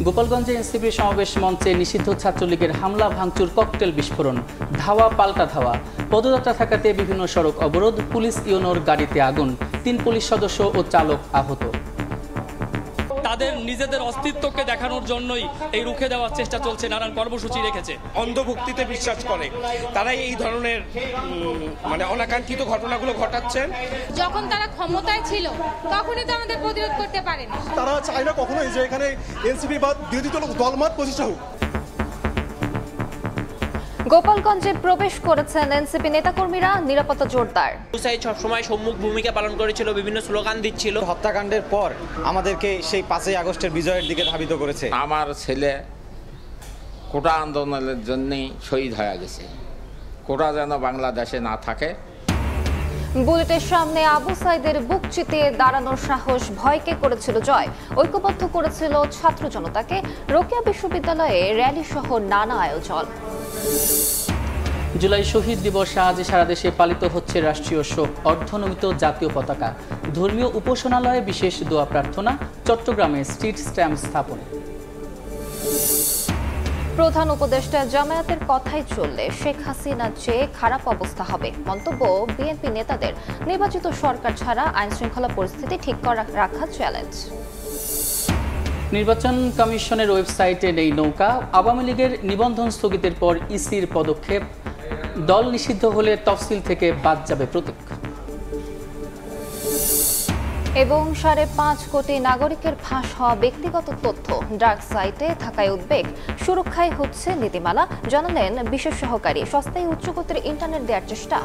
গোপালগঞ্জে এনসিপি সমাবেশ মঞ্চে নিষিদ্ধ ছাত্রলীগের হামলা ভাঙচুর ককটেল বিস্ফোরণ ধাওয়া পাল্টা ধাওয়া পদযাত্রা ঠেকাতে বিভিন্ন সড়ক অবরোধ পুলিশ ইউনোর গাড়িতে আগুন 3 পুলিশ সদস্য ও চালক আহত। তাদের নিজেদের অস্তিত্বকে দেখানোর জন্যই এই রুখে দেওয়ার চেষ্টা চলছে, নানান কর্মসূচি রেখেছে। অন্ধভক্তিতে বিশ্বাস করে তারাই এই ধরনের অনাকাঙ্ক্ষিত ঘটনাগুলো ঘটাচ্ছেন। যখন তারা ক্ষমতায় ছিল তখনই তো আমাদের প্রতিরোধ করতে পারেনি। তারা চায় না কখনোই যে এখানে এনসিপি বা বিরোধী দলমত প্রতিষ্ঠা হোক। গোপালগঞ্জে প্রবেশ করেছেন এনসিপি নেতাকর্মীরা, নিরাপত্তা জোরদার। সবসময় সম্মুখ ভূমিকা পালন করেছিল, বিভিন্ন স্লোগান দিচ্ছিল। হত্যাকাণ্ডের পর আমাদেরকে সেই 5ই আগস্টের বিজয়ের দিকে ধাবিত করেছে। আমার ছেলে কোটা আন্দোলনের জন্যই শহীদ হয়ে গেছে, কোটা যেন বাংলাদেশে না থাকে। বুলেটের সামনে আবু সাইদের বুক চিতিয়ে দাঁড়ানোর সাহস ভয়কে করেছিল জয়, ঐক্যবদ্ধ করেছিল ছাত্র জনতাকে। রোকেয়া বিশ্ববিদ্যালয়ে র্যালি সহ নানা আয়োজন। জুলাই শহীদ দিবস আজ সারা দেশে পালিত হচ্ছে রাষ্ট্রীয় শোক, অর্ধনমিত জাতীয় পতাকা, ধর্মীয় উপাসনালয়ে বিশেষ দোয়া প্রার্থনা, চট্টগ্রামে স্ট্রিট স্ট্যাম্প স্থাপন। প্রধান উপদেষ্টা জামায়াতের কথাই চললে শেখ হাসিনার চেয়ে খারাপ অবস্থা হবে, মন্তব্য বিএনপি নেতাদের। নির্বাচিত সরকার ছাড়া আইন শৃঙ্খলা পরিস্থিতি ঠিক রাখা চ্যালেঞ্জ। নির্বাচন কমিশনের ওয়েবসাইটে নেই নৌকা, আওয়ামী লীগের নিবন্ধন স্থগিতের পর ইসির পদক্ষেপ, দল নিষিদ্ধ হলে তফসিল থেকে বাদ যাবে প্রতীক। এবং 5.5 কোটি নাগরিকের ফাঁস হওয়া ব্যক্তিগত তথ্য ডার্ক সাইটে থাকায় উদ্বেগ, সুরক্ষায় হচ্ছে নীতিমালা, জানালেন বিশেষ সহকারী। সস্তায় উচ্চগতির ইন্টারনেট দেওয়ার চেষ্টা।